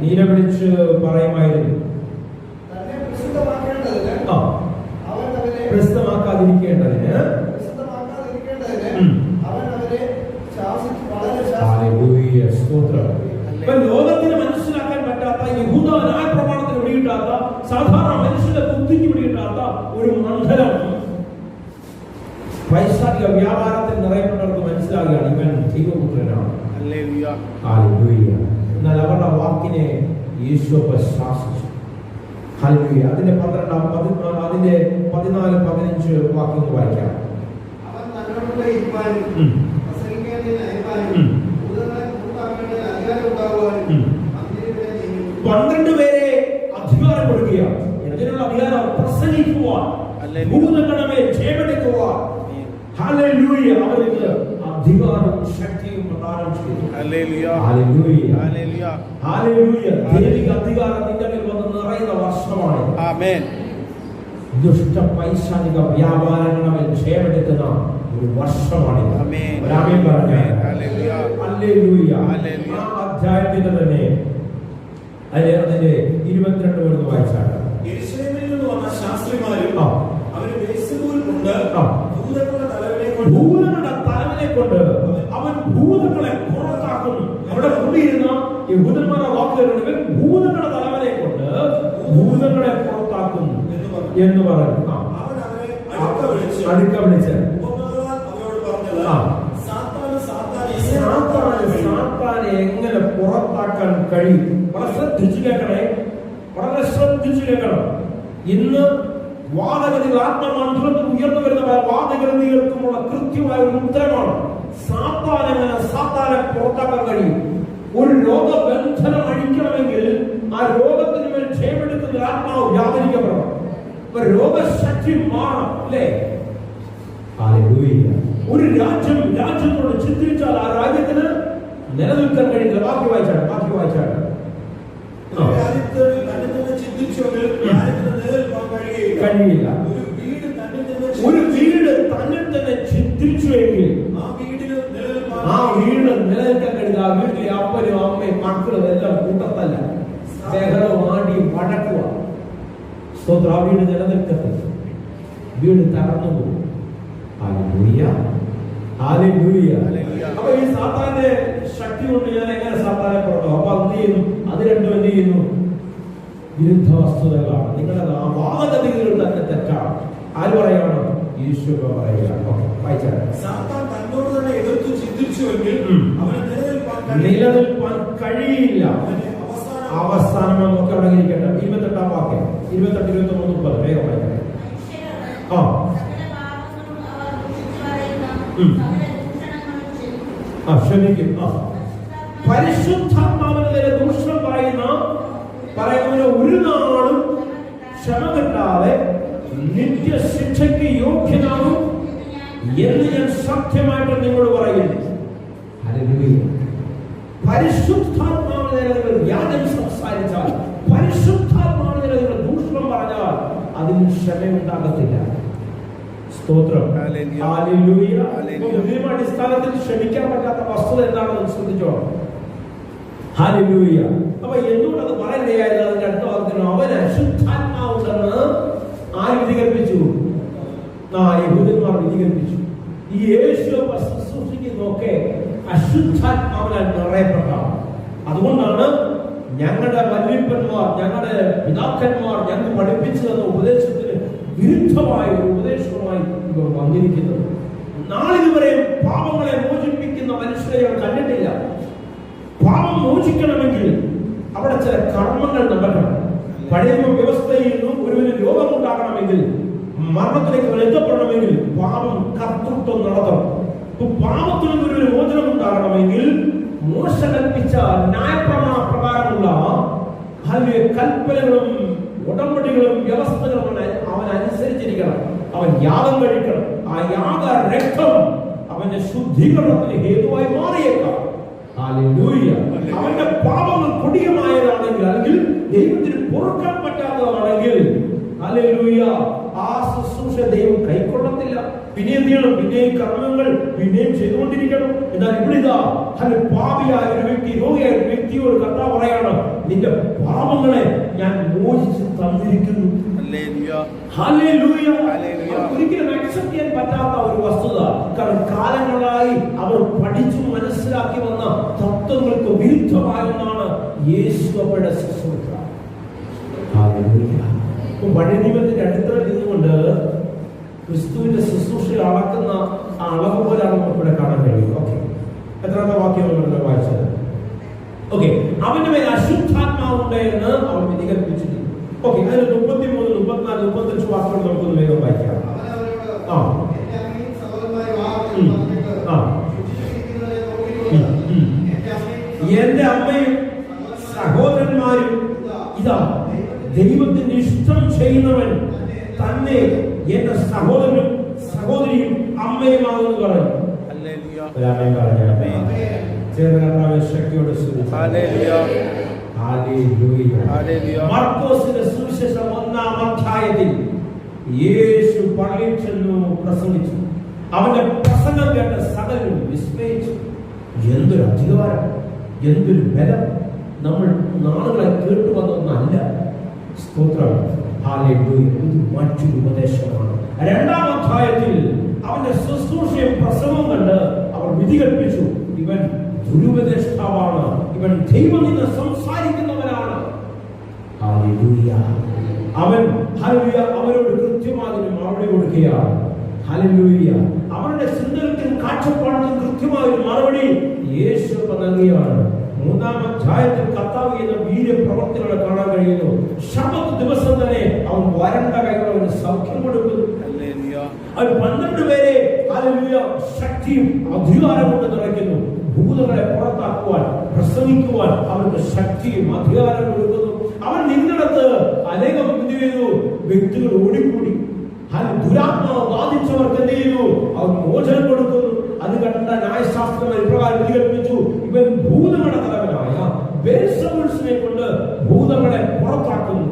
നിലവിളിച്ച് പറയുമായിരുന്നു. പ്രസിദ്ധമാക്കാതിരിക്കേണ്ടതിന് ലോകത്തിന് മനസ്സിലാക്കാൻ പറ്റാത്ത, യഹൂദ ന്യായ പ്രമാണത്തിന് പിടികിട്ടാത്ത, സാധാരണ മനുഷ്യന്റെ ബുദ്ധിക്ക് പിടികിട്ടാത്ത ഒരു മണ്ഡലം പൈശാചിക വ്യാപാരത്തിൽ നിറയപ്പെട്ടവർക്ക് മനസ്സിലാകുകയാണ് ഇവൻ ദൈവപുത്രനാണ്. എന്നാൽ അവരുടെ വാക്കിനെ യേശു ശാസിച്ചു. അതിന്റെ 14-15 വാക്യങ്ങൾ വായിക്കാം. 12 പേരെ അധികാരം കൊടുക്കുകയാണ്. എന്തിനുള്ള അധികാരം? പ്രസംഗിക്കുവാൻ, ഭൂതഗണമേ ജയമെടുക്കുവാൻ. ഹല്ലേലൂയ! അവർക്ക് അധികാരവും ശക്തിയും പ്രദാനം ചെയ്തു. ഹല്ലേലൂയ! ഹല്ലേലൂയ! ഹല്ലേലൂയ! ദൈവിക അധികാരം നിന്റെ മേൽ വന്ന് നിറയുന്ന വർഷമാണ്. ആമേൻ. ദുഷ്ട പൈശാചിക വ്യാപാരങ്ങളെ ജയമെടുക്കുന്ന ഒരു വർഷമാണ്. ആമേൻ. ആമേൻ പറഞ്ഞേ. ഹല്ലേലൂയ! ഹല്ലേലൂയ! ഹല്ലേലൂയ! ആ അധ്യായത്തിന്റെ തന്നെ അതിന്റെ 22 വരെ വായിച്ചാണ്. യെരൂശലേമിൽ നിന്ന് വന്ന ശാസ്ത്രിമാരും അവരെ ബേത്സബൂൽ കൊണ്ട് ഭൂതങ്ങളുടെ തലവനെ കൊണ്ട് അവൻ ഭൂതങ്ങളെ പുറത്താക്കുന്നു. അവിടെ കൂടിയിരുന്ന യഹൂദന്മാരുടെ വാക്കുകളുണ്ട്. ഭൂതങ്ങളുടെ തലവനെ കൊണ്ട് ഭൂതങ്ങളെ പുറത്താക്കുന്നു എന്ന് പറഞ്ഞു. അടുക്ക വിളിച്ച് സാത്താനെ എങ്ങനെ പുറത്താക്കാൻ കഴിയും? വളരെ ശ്രദ്ധിച്ചു കേൾക്കണേ, വളരെ ശ്രദ്ധിച്ചു കേൾക്കണം. ഇന്ന് വാദഗതികൾ ആത്മമണ്ഡലത്തിൽ ഉയർന്നു വരുന്ന വാദഗതികൾക്കുമുള്ള കൃത്യമായ ഒരു ഉത്തരമാണ്. സാത്താനെ പുറത്താക്കാൻ കഴിയും. ഒരു രോഗബന്ധനം അഴിക്കണമെങ്കിൽ ആ രോഗത്തിന് മേൽ ജയമെടുക്കുന്ന ആത്മാവ് വ്യാപരിക്കപ്പെടണം. രോഗശക്തി മാറണം. അല്ലേ? ഒരു രാജ്യത്തോട് ചിന്തിച്ചാൽ ആ രാജ്യത്തിന് നിലനിൽക്കാൻ കഴിയില്ല. ബാക്കി വായിച്ചാണ് കഴിയില്ല. ഒരു വീട് തന്നിൽ തന്നെ ചിന്തിച്ചുവെങ്കിൽ ആ വീട് നിലനിൽക്കാൻ കഴിയില്ല. ആ വീട്ടിലെ അപ്പനും അമ്മയും മക്കളും എല്ലാം കൂട്ടത്തല്ല, ബഹളവും ആടിയും വഴക്കുക. സ്തോത്രം. ആ വീട് നിലനിൽക്കത്തില്ല, വീട് തകർന്നു പോകും. അപ്പൊ ഈ സാത്താന്റെ ശക്തി കൊണ്ട് ഞാൻ എങ്ങനെ സാത്താനെ പുറത്താവും? അപ്പൊ എന്ത് ചെയ്യുന്നു? അത് രണ്ടും എന്ത് ചെയ്യുന്നു? വിരുദ്ധ വസ്തുതകളാണ്. നിങ്ങളുടെ വാദഗതികൾ തന്നെ തെറ്റാണ്. ആര് പറയാണ്? യേശു പറയുകയാണ്. നിലനിൽപ്പാൻ കഴിയില്ല. അവസാനം നമുക്ക് അടങ്ങിയിരിക്കട്ടെ. 28-ാം വാക്യം 28, 23, 30 വേഗം വായിക്കട്ടെ. ക്ഷമിക്കും. പരിശുദ്ധാത്മാവിനെതിരെ ദൂഷണം പറയുന്നവന് ഒരു നാളും ക്ഷമ കിട്ടാതെ നിത്യശിക്ഷയ്ക്ക് യോഗ്യനാകും എന്ന് ഞാൻ സത്യമായിട്ട് നിങ്ങളോട് പറയുന്നു. പരിശുദ്ധാത്മാവിനെതിരെ നിങ്ങൾ വ്യാജം സംസാരിച്ചാൽ, പരിശുദ്ധാത്മാവിനെതിരെ നിങ്ങൾ ദൂഷണം പറഞ്ഞാൽ അതിന് ക്ഷമയുണ്ടാകത്തില്ല. സ്തോത്രം. ഹല്ലേലൂയ. അടിസ്ഥാനത്തിൽ ക്ഷമിക്കാൻ പറ്റാത്ത വസ്തുത എന്താണെന്ന് ശ്രദ്ധിച്ചോ. ഹല്ലേലൂയ. അപ്പൊ എന്തുകൊണ്ടത് പറയുകയായത്? അതിന്റെ അടുത്ത വാക്യത്തിൽ അവന് അശുദ്ധാത്മാവുണ്ടെന്ന് ആര് വിധികൽപ്പിച്ചു? യഹൂദന്മാർ വിധികൽപ്പിച്ചു. ഈ യേശു ശുശ്രൂഷിക്കുന്നതൊക്കെ അശുദ്ധാത്മാവിനാൽ നിറയപ്പെട്ടതാണ്. അതുകൊണ്ടാണ് ഞങ്ങളുടെ വല്യപ്പന്മാർ, ഞങ്ങളുടെ പിതാക്കന്മാർ ഞങ്ങൾക്ക് പഠിപ്പിച്ചു തന്ന ഉപദേശത്തിന് വിരുദ്ധമായ ഒരു ഉപദേശവുമായി ഇവർ വന്നിരിക്കുന്നത്. നാളിതുവരെ പാപങ്ങളെ മോചിപ്പിക്കുന്ന മനുഷ്യരെ അവർ കണ്ടിട്ടില്ല. പാപം മോചിക്കണമെങ്കിൽ അവിടെ ചില കർമ്മങ്ങൾ നടക്കണം. പഴയ വ്യവസ്ഥയിൽ നിന്നും ഒരുവിന് രോഗമുണ്ടാകണമെങ്കിൽ, മരണത്തിലേക്ക് അവൻ എത്തപ്പെടണമെങ്കിൽ പാപം കർത്തൃത്വം നടത്തണം. പാപത്തിൽ നിന്നൊരു മോചനം ഉണ്ടാകണമെങ്കിൽ മോശ കൽപ്പിച്ച ന്യായപ്രമാണ പ്രകാരമുള്ള കൽപ്പനകളും ഉടമ്പടികളും വ്യവസ്ഥകളും അവൻ അനുസരിച്ചിരിക്കണം. അവൻ യാഗം കഴിക്കണം. ആ യാഗ രക്തം അവന്റെ ശുദ്ധീകരണത്തിന് ഹേതുവായി മാറിയേക്കാം. ഹല്ലേലൂയ. അവന്റെ പാപങ്ങൾ കൊടിയമായതാണെങ്കിൽ, അല്ലെങ്കിൽ ദൈവത്തിന് പൊറുക്കാൻ പറ്റാത്തതാണെങ്കിൽ, ഹല്ലേലൂയ, ആ ശുശ്രൂഷ ദൈവം കൈക്കൊള്ളത്തില്ല. പിന്നെ എന്ത് ചെയ്യണം? പിന്നെയും കർമ്മങ്ങൾ പിന്നെയും ചെയ്തുകൊണ്ടിരിക്കണം. എന്നാൽ ഇവിടെ പാപിയായ ഒരു വ്യക്തി, രോഗിയായ ഒരു വ്യക്തിയോട് കർത്താവ് പറയാണ്, നിന്റെ പാപങ്ങളെ ഞാൻ മോചിച്ച് തന്നിരിക്കുന്നു. ഒരിക്കലും അക്സെപ്റ്റ് ചെയ്യാൻ പറ്റാത്ത ഒരു വസ്തുത. കാരണം കാലങ്ങളായി അവർ പഠിച്ചു മനസ്സിലാക്കി വന്ന തത്വങ്ങൾക്ക് വിരുദ്ധമായ ഒന്നാണ് യേശുവയുടെ ശുശ്രൂഷ. പഴയ നിയമത്തിന്റെ അടിത്തറയിൽ നിന്നുകൊണ്ട് ക്രിസ്തുവിന്റെ ശുശ്രൂഷ അളക്കുന്ന ആ അളവ് പോലാണ് നമുക്ക് ഇവിടെ കാണാൻ കഴിയും. ഓക്കെ, എത്രാമത്തെ വാക്യം നമ്മൾ വായിച്ചത്? ഓക്കെ, അവന്റെ മേൽ അശുദ്ധാത്മാവുണ്ട് എന്ന് അവൻ വിധികൽപ്പിച്ചിട്ടുണ്ട്. ഓക്കെ, അതിന് 33, 34, 35 വാക്കുകൾ നമുക്കൊന്ന് വേഗം വായിക്കാം. എന്റെ അമ്മയും സഹോദരന്മാരും ഇതാ ദൈവത്തിന്റെ ഇഷ്ടം ചെയ്യുന്നവൻ തന്നെ എന്റെ സഹോദരനും സഹോദരിയും അമ്മയുമാകുന്നു പറഞ്ഞു. ശക്തിയോടെ മർക്കോസിന്റെ സുവിശേഷം 1-ാം അധ്യായത്തിൽ യേശു പള്ളിയിൽ ചെന്നു പ്രസംഗിച്ചു. അവന്റെ പ്രസംഗം കേട്ട സകലരും വിസ്മയിച്ചു. എന്തൊരു അധികാരം, എന്തൊരു ബലം! നമ്മൾ നാളുകളെ കേട്ടു വന്നൊന്നല്ല. സ്തോത്രം. ഹല്ലേലൂയ. ഇത് മറ്റൊരു ഉപദേശമാണ്. 2-ാം അധ്യായത്തിൽ അവന്റെ ശുശ്രൂഷയും പ്രസംഗവും കണ്ട് അവർ വിധികൽപ്പിച്ചു, ഇവൻ ദുരുപദേഷ്ടാവാണ്, ഇവൻ ദൈവം നിന്ന് സംസാരിക്കുന്നവനാണ്. ഹല്ലേലൂയ. അവൻ ഹല്ലേലൂയ അവരോട് കൃത്യമായി മറുപടി കൊടുക്കുകയാണ്. ഹല്ലേലൂയ. അവരുടെ ചിന്തകൾക്കും കാഴ്ചപ്പാടിനും കൃത്യമായ ഒരു മറുപടി യേശു നൽകുകയാണ്. 3-ാം അധ്യായത്തിൽ കർത്താവ് ചെയ്യുന്ന വീര്യപ്രവർത്തികളെ കാണാൻ കഴിയുന്നു. ശബ്ബത്ത് ദിവസം തന്നെ അവൻ വരണ്ട കൈകളവന് സൗഖ്യം കൊടുക്കുന്നു. അവൻ 12 പേരെ ഹല്ലേലൂയ ശക്തിയും അധികാരം കൊണ്ട് നിറയ്ക്കുന്നു. ഭൂതങ്ങളെ പുറത്താക്കുവാൻ, പ്രസംഗിക്കുവാൻ അവർക്ക് ശക്തിയും അധികാരം കൊടുക്കുന്നു. അവൻ നിന്നിടത്ത് അനേകം എന്ത് ചെയ്തു? വ്യക്തികൾ ഓടിക്കൂടി. ദുരാത്മാവ് ബാധിച്ചവർക്ക് എന്ത് ചെയ്തു? അവൻ മോചനം കൊടുക്കുന്നു. അത് കണ്ട ന്യായശാസ്ത്രം ഇപ്രകാരം വിധികൽപ്പിച്ചു, ഇവൻ ഭൂതങ്ങളുടെ തലവനായ ബേൽസെബൂലിനെ കൊണ്ട് ഭൂതങ്ങളെ പുറത്താക്കുന്നു.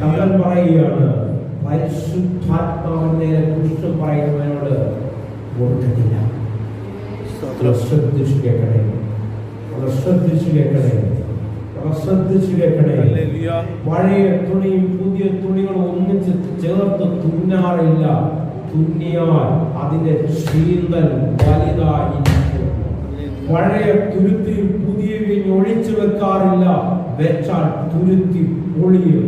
അവൻ പറയുകയാണ്, പരിശുദ്ധാത്മാവിനെ കുറിച്ച് പറയുന്നവനോട് കൊടുക്കത്തില്ല. ശ്രദ്ധിച്ചു കേൾക്കണേ, ശ്രദ്ധിച്ചു കേൾക്കണേ, ശ്രദ്ധിച്ചു കേൾക്കണേ. പഴയ തുണിയും പുതിയ തുണികളും ഒന്നിച്ച് ചേർത്ത് തുന്നാറില്ല. തുന്നിയാൽ അതിന്റെ ചീന്തൽ വലുതായിരിക്കും. പഴയ തുരുത്തി പുതിയ ഒഴിച്ചു വെക്കാറില്ല, വെച്ചാൽ തുരുത്തി പൊളിയും.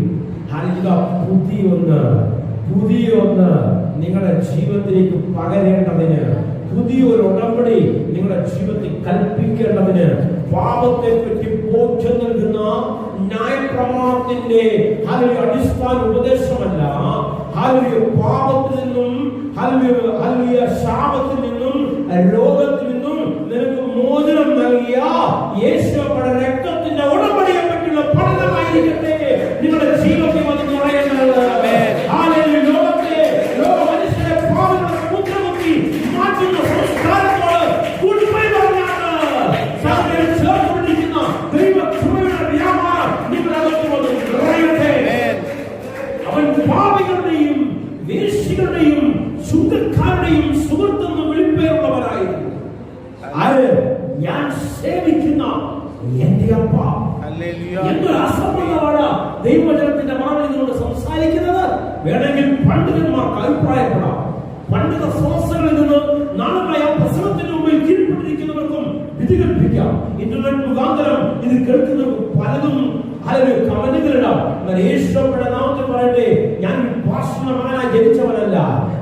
പുതിയൊന്ന് നിങ്ങളുടെ ജീവിതത്തിലേക്ക് പകരേണ്ടതിന്, പുതിയൊരു ഉടമ്പടി നിങ്ങളുടെ ജീവിതത്തിൽ കൽപ്പിക്കേണ്ടതിന്, പാപത്തെ പറ്റി ബോധ്യം നൽകുന്ന ന്യായപ്രമാണത്തിന്റെ അടിസ്ഥാന ഉപദേശമല്ല, പാപത്തിൽ നിന്നും ശാപത്തിൽ നിന്നും രോഗത്തിൽ നിന്നും നിനക്ക് മോചനം നൽകിയ യേശുവയുടെ രക്തത്തിന്റെ ഉടമ്പടിയെ പറ്റിയുള്ള പഠനമായിരിക്കട്ടെ നിങ്ങളുടെ ജീവിതത്തിൽ വന്ന് പറയുന്നത്. ലോക മനുഷ്യരെ പാപങ്ങളെ മുദ്രകുത്തി മാറ്റുന്ന സംസ്കാരത്തോട് ഗുഡ്ബൈ പറഞ്ഞാണ് ചേർത്തുകൊണ്ടിരിക്കുന്ന ദൈവ കൃപയുടെ വ്യാപാരം നിങ്ങളകത്ത് വന്ന് നിറയട്ടെ. എന്തൊരു അസംബന്ധമാണ് ദൈവവചനത്തിന്റെ മറവിൽ നിന്നുകൊണ്ട് സംസാരിക്കുന്നത്. വേണമെങ്കിൽ പണ്ഡിതന്മാർക്ക് അഭിപ്രായപ്പെടാം. പണ്ഡിത സമസ്യകളിൽ നിന്ന് നാളുകളായ പ്രസംഗത്തിന് മുമ്പിൽ കീഴ്പ്പെട്ടിരിക്കുന്നവർക്കും വിധി കൽപ്പിക്കാം. ഇന്റർനെറ്റ് മുഖാന്തരം ഇത് കേൾക്കുന്നവർക്ക് പലതും കമന്റുകളിടാം. യേശുവിന്റെ നാമത്തിൽ പറയട്ടെ, ഞാൻ ഭാഷണമാനായി ജനിച്ചവനല്ല.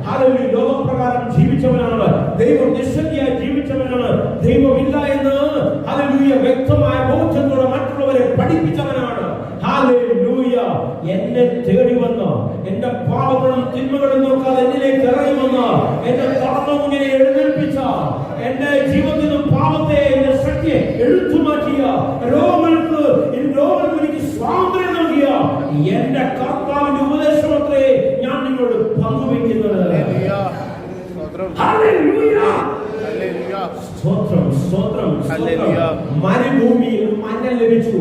ഹാലലൂയ, ലോകപ്രകാരം ജീവിച്ചവനാണ്. ദൈവം നിശ്ചയായി ജീവിച്ചവനാണ്. ദൈവമില്ല എന്ന് ഹാലലൂയ വ്യക്തമായ ബോധ്യത്തോടെ മറ്റുള്ളവരെ പഠിപ്പിച്ചവനാണ്. ഹാലലൂയ, എന്നെ തേടി വന്ന എന്റെ പാപങ്ങളും തിന്മകളും നോക്കാതെ എന്നിലേക്ക് ഇറങ്ങി വന്ന എന്റെ തളർന്ന മുന്നിനെ എഴുന്നേൽപ്പിച്ച എന്റെ ജീവിതത്തിൽ പാപത്തെ എന്റെ ശക്തിയെ എഴുത്തുമാറ്റിയ രോഗങ്ങൾക്ക് എനിക്ക് സ്വാതന്ത്ര്യം നൽകിയ എന്റെ കർത്താവിന്റെ ഉപദേശമത്രേ ഞാൻ നിങ്ങളോട് പങ്കുവെക്കുന്നത്. സ്തോത്രം, സ്തോത്രം, മരുഭൂമിയിൽ മഞ്ഞ ലഭിച്ചു,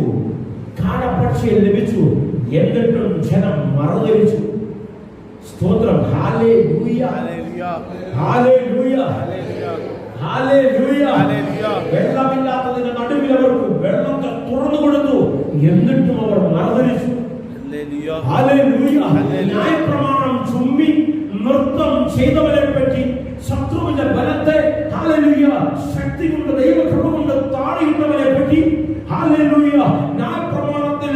കാടപ്പക്ഷിയെ ലഭിച്ചു, എന്നിട്ടും ജനം മറുതലിച്ചു. സ്തോത്രം, ഹല്ലേലൂയ, ഹല്ലേലൂയ, ഹല്ലേലൂയ. വെള്ളമില്ലാത്തതിന്റെ നടുവിൽ അവർക്ക് വെള്ളത്തെ തുറന്നു കൊടുത്തു, എന്നിട്ടും അവർ മറുതലിച്ചു. ഹല്ലേലൂയ. ന്യായപ്രമാണം ചുമ്മി നൃത്തം ചെയ്തവരെ പറ്റി, ശത്രുവിന്റെ ബലത്തെ ഹല്ലേലൂയ ശക്തി കൊണ്ട് ദൈവകൃപ കൊണ്ട് താഴെയിട്ടവരെ പറ്റി, ഹല്ലേലൂയ ന്യായപ്രമാണത്തിൽ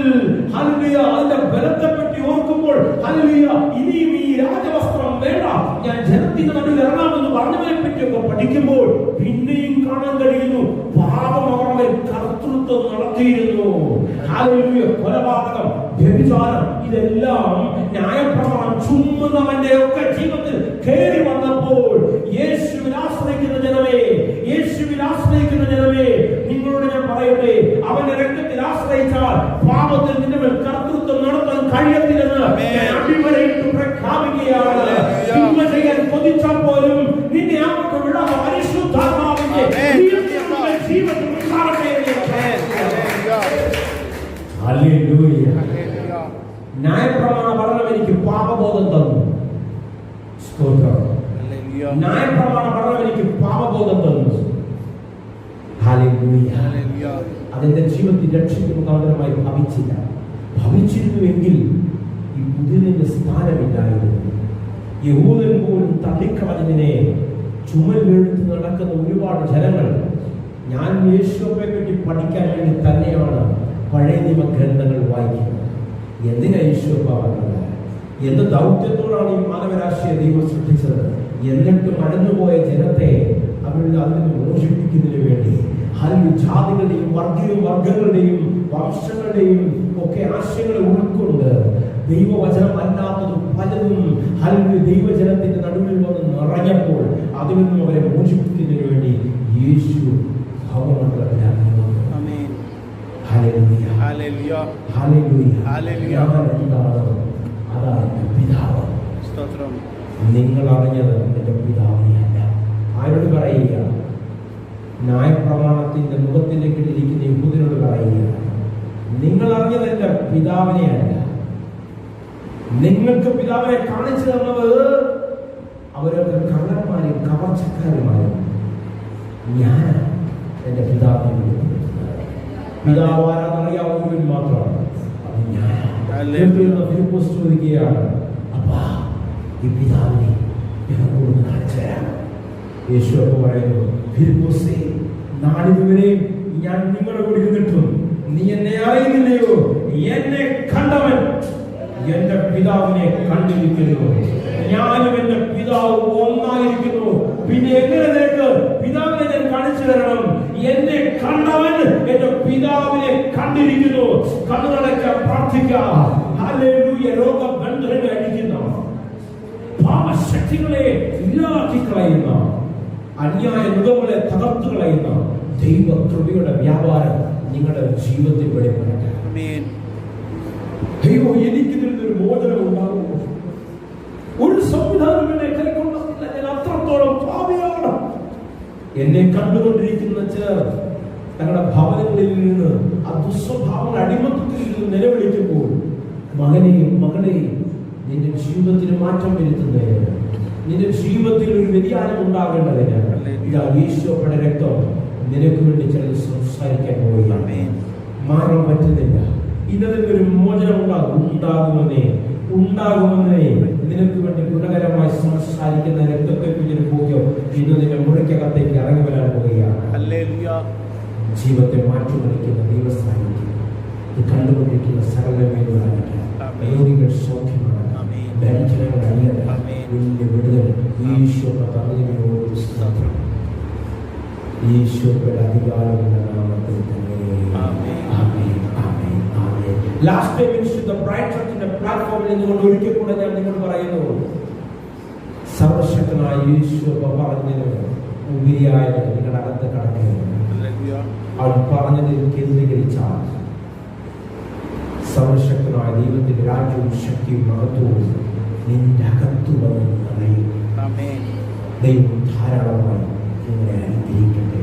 ഹല്ലേലൂയ അതിന്റെ ബലത്തെ പറ്റി ഓർക്കുമ്പോൾ ഹല്ലേലൂയ ഇനിയും ഈ രാജവസ്ത്രം വേണ്ട, ഞാൻ ജനത്തിന്റെ നടുവിൽ ഇറങ്ങാമെന്ന് പറഞ്ഞവരെ പറ്റിയൊക്കെ പഠിക്കുമ്പോൾ പിന്നെയും കാണാൻ കഴിയുന്നു പാപം അവരുടെ കർത്തൃത്വം നടത്തിയിരുന്നു. ഹല്ലേലൂയ, കൊലപാതകം, വ്യഭിചാരം, ഇതെല്ലാം ന്യായപ്രമാണം ചുമ്മുന്നവന്റെ ഒക്കെ ജീവിതത്തിൽ കയറി വന്നപ്പോൾ യേശുവിൽ ആശ്രയിക്കുന്ന ജനമേ, യേശുവിൽ ആശ്രയിക്കുന്ന ജനമേ, നിങ്ങളോട് ഞാൻ പറയട്ടെ, അവന്റെ രക്തത്തിൽ ആശ്രയിച്ചാൽ പാപത്തിൽ നിന്റെ മേൽ കർത്തൃത്വം നടത്താൻ കഴിയത്തില്ലെന്ന് ഞാൻ അടിവരയിട്ട് പ്രഖ്യാപിക്കുകയാണ്. തിന്മ ചെയ്യാൻ കൊതിച്ചാൽ പോലും നിന്നെ അങ്ങോട്ട് വിടാത്ത പരിശുദ്ധാത്മാവിന്റെ ജീവിതത്തിൽ ന്യായപ്രമാണ പഠനം എനിക്ക് പാപബോധം തന്നു. സ്തോത്രം. ന്യായപ്രമാണ പഠനം എനിക്ക് പാപബോധം തന്നു. ഹല്ലേലൂയ. അതെന്റെ ജീവിതത്തിൽ രക്ഷയ്ക്ക് മുഖാന്തരമായി ഭവിച്ചില്ല. ഭവിച്ചിരുന്നുവെങ്കിൽ ഈ പുതിയതിന്റെ സ്ഥാനമില്ലായിരുന്നു. യഹൂദൻ പോലും തള്ളിക്കളഞ്ഞതിനെ ചുമലെടുത്ത് നടക്കുന്ന ഒരുപാട് ജനങ്ങൾ ഞാൻ യേശുവിനെ പറ്റി പഠിക്കാൻ വേണ്ടി തന്നെയാണ് പഴയ നിയമ ഗ്രന്ഥങ്ങൾ വായിക്കുന്നത്. എന്തിനാ യേശുവ പറഞ്ഞത്? എന്ത് ദൗത്യത്തോടാണ് ഈ മാനവരാശിയെ ദൈവം സൃഷ്ടിച്ചത്? എന്നിട്ടും അടഞ്ഞുപോയ ജനത്തെ അവരുടെ അതിൽ നിന്ന് മോചിപ്പിക്കുന്നതിന് വേണ്ടി ജാതികളുടെയും വർഗങ്ങളുടെയും വംശങ്ങളുടെയും ഒക്കെ ആശയങ്ങളെ ഉൾക്കൊണ്ട് ദൈവവചനം അല്ലാത്തതും പലതും ദൈവജനത്തിന്റെ നടുവിൽ വന്ന് നിറഞ്ഞപ്പോൾ അതിൽ നിന്നും അവരെ മോചിപ്പിക്കുന്നതിന് വേണ്ടി യേശു ഭവനത്തിലാണ്. അതാണ് പിതാവ്. നിങ്ങൾ അറിഞ്ഞത് എന്റെ പിതാവിനെയല്ല. ആരോട് പറയുക? ന്യായപ്രമാണത്തിന്റെ മുഖത്തിലേക്ക് ഇരിക്കുന്ന യഹൂദനോട് പറയുക, നിങ്ങൾ അറിഞ്ഞത് എന്റെ പിതാവിനെയല്ല. നിങ്ങൾക്ക് പിതാവിനെ കാണിച്ചു തന്നത് അവരൊക്കെ കള്ളന്മാരും കവർച്ചക്കാരുമായിരുന്നു. ഞാൻ എന്റെ പിതാവിനെ പിതാവ് ആരാന്നറിയാവുന്നവൻ മാത്രമാണ്. അത് ഞാൻ ചോദിക്കുകയാണ്, അപ്പാ ഈ പിതാവിനെ ഞങ്ങളോട് കാണിച്ചു തരാം. യേശു അപ്പൊ പറയുന്നു, ഫിലിപ്പോസേ, നാളിതുവരെ ഞാൻ നിങ്ങളുടെ കൂടെ ഇരുന്നിട്ടും നീ എന്നെ അറിയുന്നില്ലയോ? എന്നെ കണ്ടവൻ എന്റെ പിതാവിനെ കണ്ടിരിക്കുന്നു. ഞാനും എന്റെ പിതാവ് ഒന്നായിരിക്കുന്നു. പിന്നെ എങ്ങനെ നിനക്ക് പിതാവിനെ ഞാൻ കാണിച്ചു തരണം? എന്നെ കണ്ടവൻ എന്റെ പിതാവിനെ കണ്ടിരിക്കുന്നു. കണ്ണുകളൊക്കെ പ്രാർത്ഥിക്കാം. ഹല്ലേലൂയ. രോഗബന്ധനങ്ങളെ അടിക്കുന്ന, പാപശക്തികളെ ഇല്ലാക്കി കളയുന്ന, അന്യായ മൃഗങ്ങളെ തകർത്തു കളയുന്ന ദൈവകൃപയുടെ വ്യാപാരം നിങ്ങളുടെ ജീവിതത്തിൽ വെളിപ്പെടട്ടെ. ദൈവം എനിക്ക് ഒരു മോചനം ഉണ്ടാകുമോ? ഒരു സംവിധാനം എന്നെ കൈക്കൊണ്ടില്ല. ഞാൻ അത്രത്തോളം പാപിയാണ്. എന്നെ കണ്ടുകൊണ്ടിരിക്കുന്ന ചിലർ തങ്ങളുടെ ഭവനങ്ങളിൽ നിന്ന് ആ ദുസ്വഭാവങ്ങൾ അടിമത്തത്തിൽ നിന്ന് നിലവിളിക്കുമ്പോൾ, മകനെയും മകളെയും നിന്റെ ജീവിതത്തിന് മാറ്റം വരുത്തുന്നതിന്, നിന്റെ ജീവിതത്തിൽ ഒരു വ്യതിയാനം ഉണ്ടാകേണ്ടതിന് ഇതാ യേശുവയുടെ രക്തം നിനക്ക് വേണ്ടി ചിലർ സംസാരിക്കാൻ പോവുകയാണ്. മാറാൻ പറ്റുന്നില്ല, ഇന്നതിനൊരു മോചനം ഉണ്ടാകുമെന്നേ നിനക്ക് വേണ്ടി ഗുണകരമായി സംസാരിക്കുന്ന രക്തത്തെ കുറിച്ചൊരു ബോധ്യം ഇന്ന് നിന്റെ മുറിക്കകത്തേക്ക് ഇറങ്ങി വരാൻ പോവുകയാണ്. ജീവിതത്തെ മാറ്റിമറിക്കുന്ന ദൈവസ്ഥാനിക്ക് കണ്ടുകൊണ്ടിരിക്കുന്ന സകലമേലുള്ള രോഗികൾ സൗഖ്യമാണ്, ദരിദ്രങ്ങൾ അണിയത വലിയ വിടുതൽ ഈശോയുടെ തന്നതിനോട് സ്തോത്രം. ഈശോയുടെ അധികാരമുള്ള നാമത്തിൽ തന്നെ. ലാസ്റ്റ് ടൈം വിശുദ്ധ ബ്രൈറ്റ് ചർച്ചിന്റെ പ്ലാറ്റ്ഫോമിൽ നിന്നുകൊണ്ട് ഒരിക്കൽ കൂടെ ഞാൻ നിങ്ങളോട് പറയുന്നു, സർവശക്തനായ ഈശോ പറഞ്ഞതിന് ഉപരിയായത് നിങ്ങളുടെ അകത്ത് കടക്കുന്നു. അവൻ പറഞ്ഞതിൽ കേന്ദ്രീകരിച്ചാൽ സർവശക്തനായ ദൈവത്തിന്റെ രാജ്യവും ശക്തിയും മഹത്വവും നിന്റെ അകത്തു വന്ന് നിറയും. ദൈവം ധാരാളമായി നിങ്ങളെ അനുഗ്രഹിക്കട്ടെ.